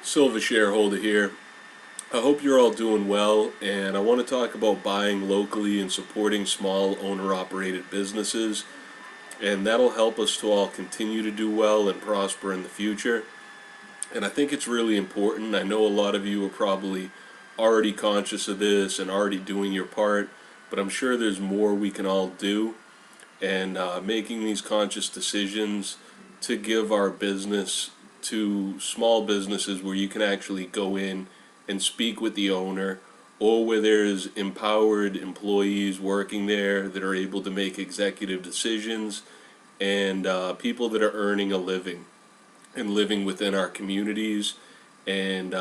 Silva shareholder here. I hope you're all doing well, and I want to talk about buying locally and supporting small owner-operated businesses, and that'll help us to all continue to do well and prosper in the future. And I think it's really important. I know a lot of you are probably already conscious of this and already doing your part, but I'm sure there's more we can all do, and making these conscious decisions to give our business to small businesses where you can actually go in and speak with the owner, or where there's empowered employees working there that are able to make executive decisions, and people that are earning a living and living within our communities, and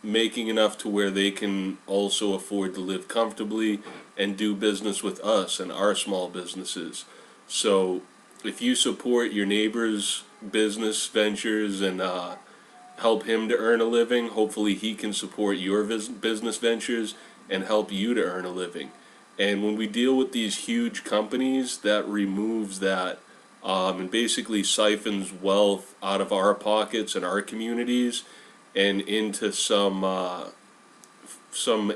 making enough to where they can also afford to live comfortably and do business with us and our small businesses. So if you support your neighbor's business ventures and help him to earn a living, hopefully he can support your business ventures and help you to earn a living. And when we deal with these huge companies, that removes that, and basically siphons wealth out of our pockets and our communities and into some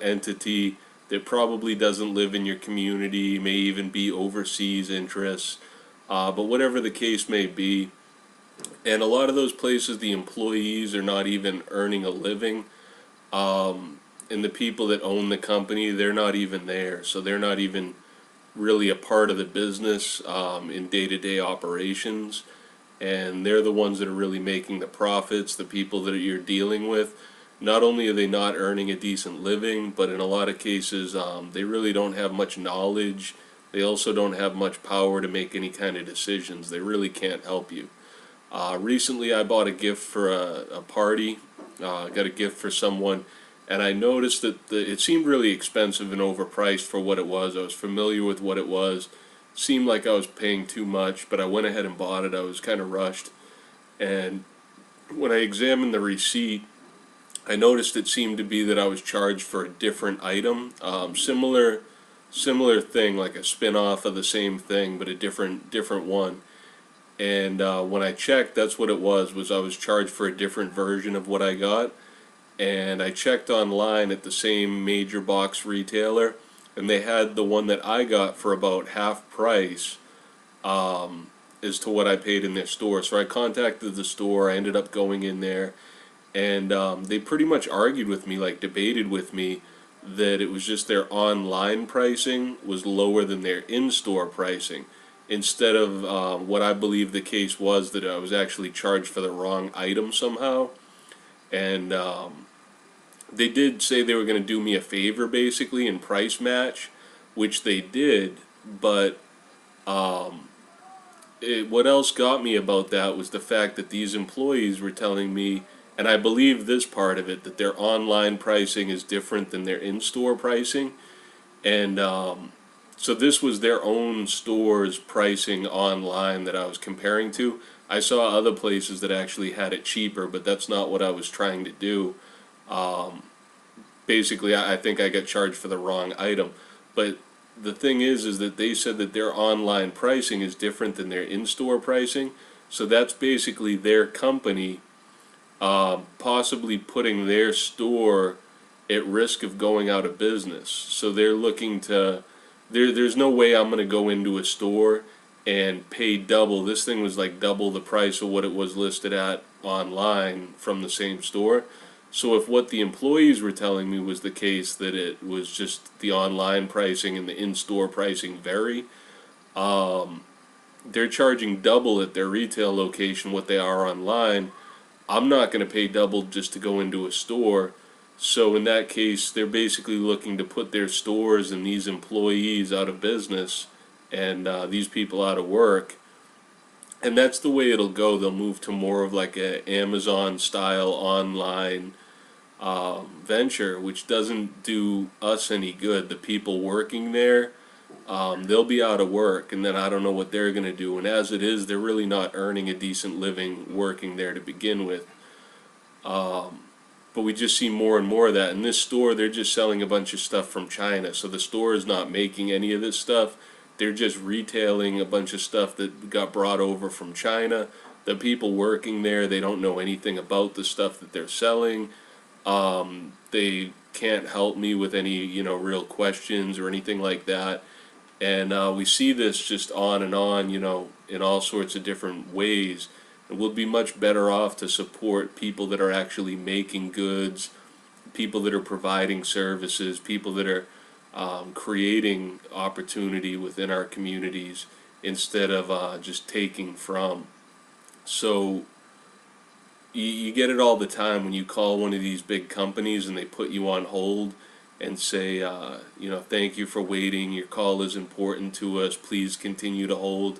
entity that probably doesn't live in your community, may even be overseas interests, but whatever the case may be. And a lot of those places, the employees are not even earning a living, and the people that own the company, they're not even there, so they're not even really a part of the business in day-to-day operations, and they're the ones that are really making the profits. The people that you're dealing with, not only are they not earning a decent living, but in a lot of cases they really don't have much knowledge. They also don't have much power to make any kind of decisions. They really can't help you. Recently I bought a gift for a party, got a gift for someone, and I noticed that it seemed really expensive and overpriced for what it was. I was familiar with what it was. Seemed like I was paying too much, but I went ahead and bought it. I was kind of rushed, and when I examined the receipt, I noticed it seemed to be that I was charged for a different item, similar thing, like a spin-off of the same thing, but a different one. And when I checked, that's what it was I was charged for a different version of what I got. And I checked online at the same major box retailer, and they had the one that I got for about half price as to what I paid in their store. So I contacted the store. I ended up going in there, and they pretty much argued with me, like debated with me, that it was just their online pricing was lower than their in-store pricing, instead of what I believe the case was, that I was actually charged for the wrong item somehow. And they did say they were going to do me a favor basically and price match, which they did, but what else got me about that was the fact that these employees were telling me, and I believe this part of it, that their online pricing is different than their in-store pricing. And so this was their own store's pricing online that I was comparing to. I saw other places that actually had it cheaper, but that's not what I was trying to do. Basically, I think I got charged for the wrong item. But the thing is that they said that their online pricing is different than their in-store pricing. So that's basically their company possibly putting their store at risk of going out of business. So they're looking to, there's no way I'm going to go into a store and pay double. This thing was like double the price of what it was listed at online from the same store. So if what the employees were telling me was the case, that it was just the online pricing and the in-store pricing vary, they're charging double at their retail location what they are online. I'm not going to pay double just to go into a store. So in that case, they're basically looking to put their stores and these employees out of business, and these people out of work. And that's the way it'll go. They'll move to more of like a Amazon style online venture, which doesn't do us any good. The people working there, they'll be out of work, and then I don't know what they're going to do. And as it is, they're really not earning a decent living working there to begin with. But we just see more and more of that. In this store, they're just selling a bunch of stuff from China. So the store is not making any of this stuff. They're just retailing a bunch of stuff that got brought over from China. the people working there, they don't know anything about the stuff that they're selling. They can't help me with any, real questions or anything like that. And we see this just on and on, in all sorts of different ways. And we'll be much better off to support people that are actually making goods, people that are providing services, people that are creating opportunity within our communities instead of just taking from. So you get it all the time when you call one of these big companies and they put you on hold and say, thank you for waiting. Your call is important to us. Please continue to hold.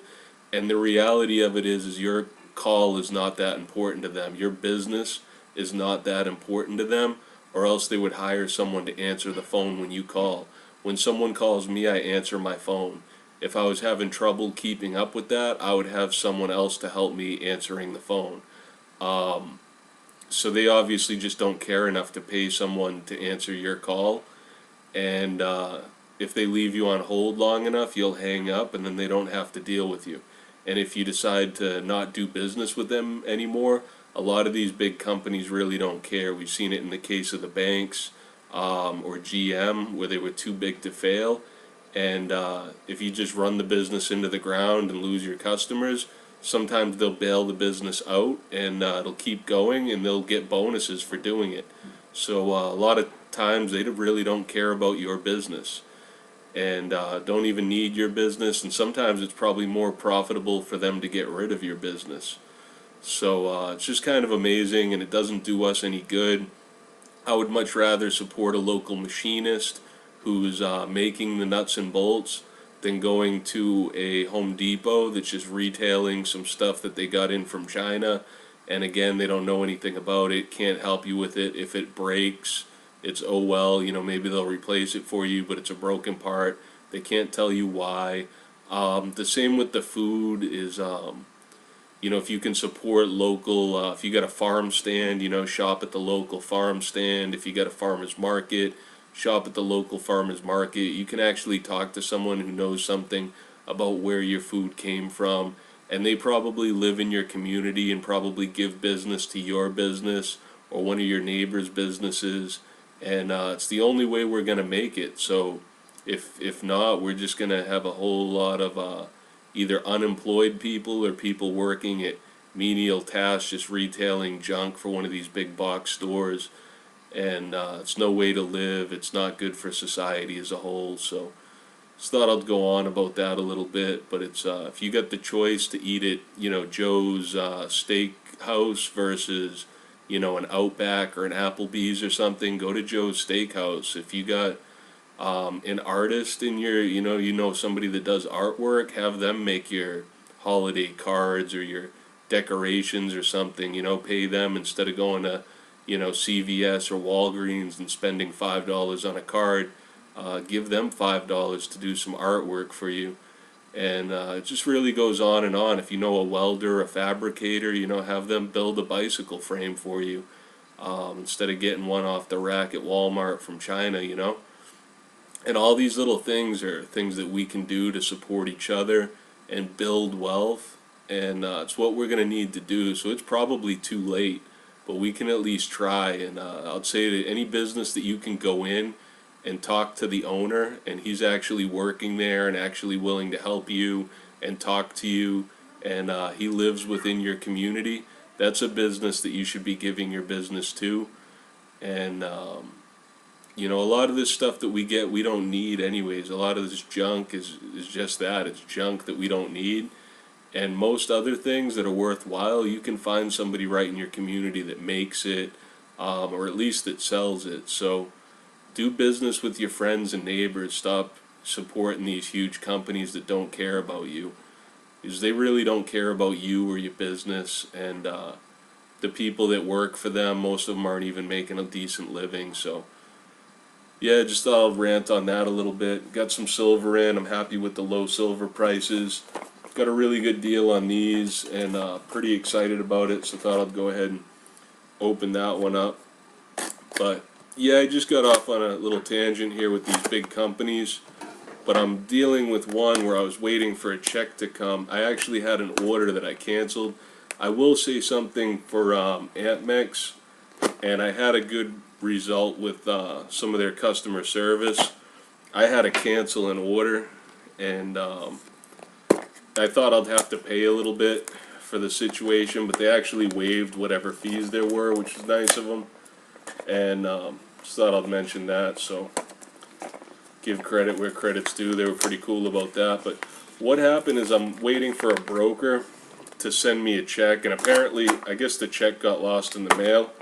And the reality of it is your call is not that important to them. Your business is not that important to them, or else they would hire someone to answer the phone when you call. When someone calls me, I answer my phone. If I was having trouble keeping up with that, I would have someone else to help me answering the phone. So they obviously just don't care enough to pay someone to answer your call. And if they leave you on hold long enough, you'll hang up and then they don't have to deal with you. And if you decide to not do business with them anymore, a lot of these big companies really don't care. We've seen it in the case of the banks or GM, where they were too big to fail. And if you just run the business into the ground and lose your customers, sometimes they'll bail the business out and it'll keep going and they'll get bonuses for doing it. So a lot of times they really don't care about your business and don't even need your business, and sometimes it's probably more profitable for them to get rid of your business. So it's just kind of amazing, and it doesn't do us any good. I would much rather support a local machinist who's making the nuts and bolts than going to a Home Depot that's just retailing some stuff that they got in from China. And again, they don't know anything about it, can't help you with it. If it breaks, it's oh well, maybe they'll replace it for you, but it's a broken part. They can't tell you why. The same with the food is, if you can support local, if you got a farm stand, shop at the local farm stand. If you got a farmer's market, shop at the local farmer's market. You can actually talk to someone who knows something about where your food came from, and they probably live in your community and probably give business to your business or one of your neighbors' businesses, and it's the only way we're going to make it. So if not, we're just going to have a whole lot of either unemployed people or people working at menial tasks, just retailing junk for one of these big box stores. And it's no way to live. It's not good for society as a whole. So just thought I'd go on about that a little bit. But it's if you got the choice to eat at Joe's Steakhouse versus an Outback or an Applebee's or something, go to Joe's Steakhouse. If you got an artist in your somebody that does artwork, have them make your holiday cards or your decorations or something. Pay them instead of going to CVS or Walgreens and spending $5 on a card. Give them $5 to do some artwork for you. And it just really goes on and on. If you know a welder, a fabricator, have them build a bicycle frame for you instead of getting one off the rack at Walmart from China, And all these little things are things that we can do to support each other and build wealth. And it's what we're going to need to do. So it's probably too late, but we can at least try. And I'd say that any business that you can go in and talk to the owner, and he's actually working there and actually willing to help you and talk to you, and he lives within your community, that's a business that you should be giving your business to. And a lot of this stuff that we get, we don't need anyways. A lot of this junk is just that. It's junk that we don't need. And most other things that are worthwhile, you can find somebody right in your community that makes it, or at least that sells it. So do business with your friends and neighbors. Stop supporting these huge companies that don't care about you, because they really don't care about you or your business. And the people that work for them, most of them aren't even making a decent living. So yeah, just thought I'll rant on that a little bit. Got some silver in. I'm happy with the low silver prices. Got a really good deal on these, and pretty excited about it, so thought I'd go ahead and open that one up. But yeah, I just got off on a little tangent here with these big companies, but I'm dealing with one where I was waiting for a check to come. I actually had an order that I canceled. I will say something for AntMex, and I had a good result with some of their customer service. I had to cancel an order, and I thought I'd have to pay a little bit for the situation, but they actually waived whatever fees there were, which was nice of them. And just thought I'd mention that, so give credit where credit's due. They were pretty cool about that. But what happened is I'm waiting for a broker to send me a check, and apparently I guess the check got lost in the mail,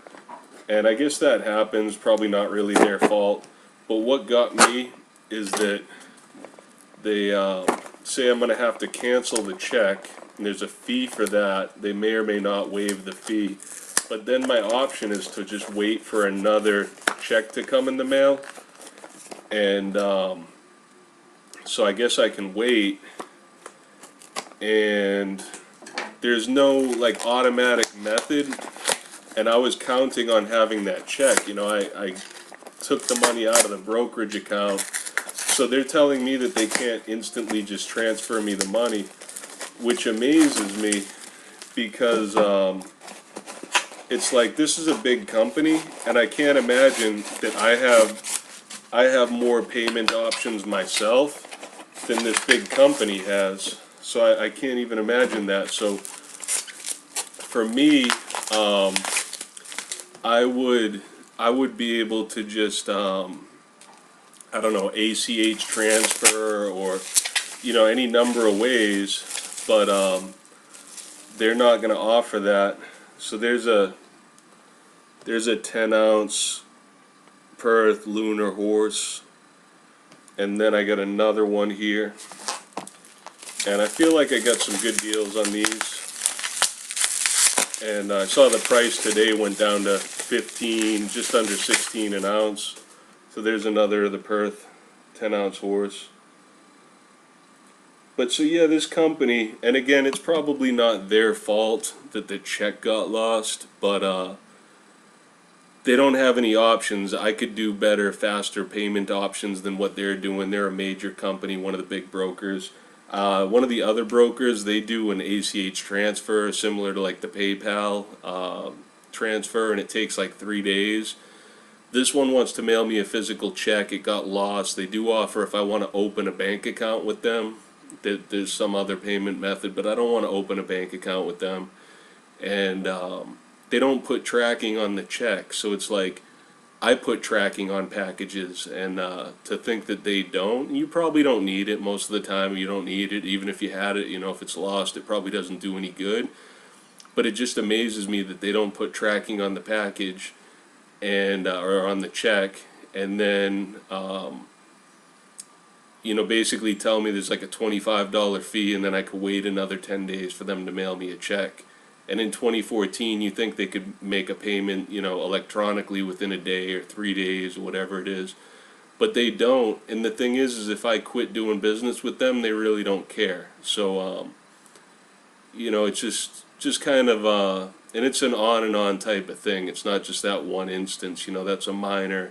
and I guess that happens, probably not really their fault. But what got me is that they say I'm going to have to cancel the check, and there's a fee for that. They may or may not waive the fee, but then my option is to just wait for another check to come in the mail, and so I guess I can wait, and there's no like automatic method, and I was counting on having that check. You know, I took the money out of the brokerage account, so they're telling me that they can't instantly just transfer me the money, which amazes me, because it's like, this is a big company, and I can't imagine that I have more payment options myself than this big company has. So I can't even imagine that. So for me, I would be able to just I don't know, ACH transfer, or you know, any number of ways, but they're not going to offer that. So there's a 10-ounce Perth Lunar Horse, and then I got another one here, and I feel like I got some good deals on these. And I saw the price today went down to 15, just under 16 an ounce. So there's another of the Perth 10-ounce horse. But so yeah, this company, and again, it's probably not their fault that the check got lost, but they don't have any options. I could do better, faster payment options than what they're doing. They're a major company, one of the big brokers. One of the other brokers, they do an ACH transfer similar to like the PayPal transfer, and it takes like 3 days. This one wants to mail me a physical check. It got lost. They do offer, if I want to open a bank account with them, that there's some other payment method, but I don't want to open a bank account with them. And they don't put tracking on the check, so it's like, I put tracking on packages, and to think that they don't, you probably don't need it most of the time. You don't need it. Even if you had it, you know, if it's lost, it probably doesn't do any good. But it just amazes me that they don't put tracking on the package, and or on the check, and then you know, basically tell me there's like a $25 fee, and then I could wait another 10 days for them to mail me a check. And in 2014, you think they could make a payment, you know, electronically within a day or 3 days or whatever it is. But they don't. And the thing is if I quit doing business with them, they really don't care. So, you know, it's just kind of, and it's an on and on type of thing. It's not just that one instance, you know, that's a minor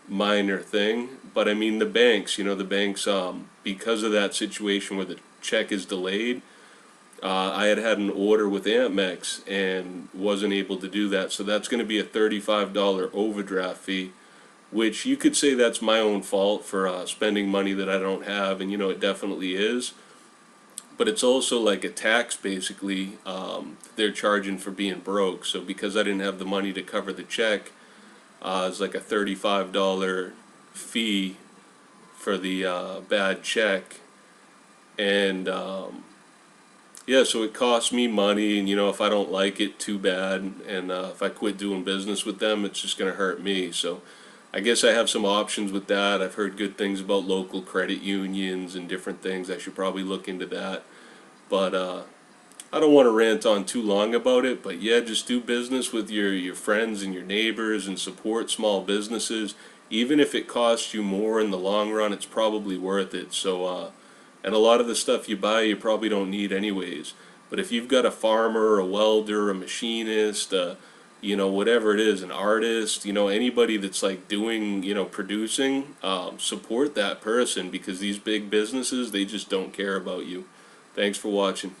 thing. But I mean, the banks, you know, because of that situation where the check is delayed, I had an order with AntMex and wasn't able to do that, so that's going to be a $35 overdraft fee, which you could say that's my own fault for spending money that I don't have, and you know, it definitely is. But it's also like a tax, basically, they're charging for being broke. So because I didn't have the money to cover the check, it's like a $35 fee for the bad check, and yeah, so it costs me money, and you know, if I don't like it, too bad, and if I quit doing business with them, it's just going to hurt me. So I guess I have some options with that. I've heard good things about local credit unions and different things. I should probably look into that. But I don't want to rant on too long about it, but yeah, just do business with your friends and your neighbors and support small businesses. Even if it costs you more in the long run, it's probably worth it. So and a lot of the stuff you buy you probably don't need anyways. But if you've got a farmer, a welder, a machinist, you know, whatever it is, an artist, you know, anybody that's like doing, you know, producing, support that person, because these big businesses, they just don't care about you. Thanks for watching.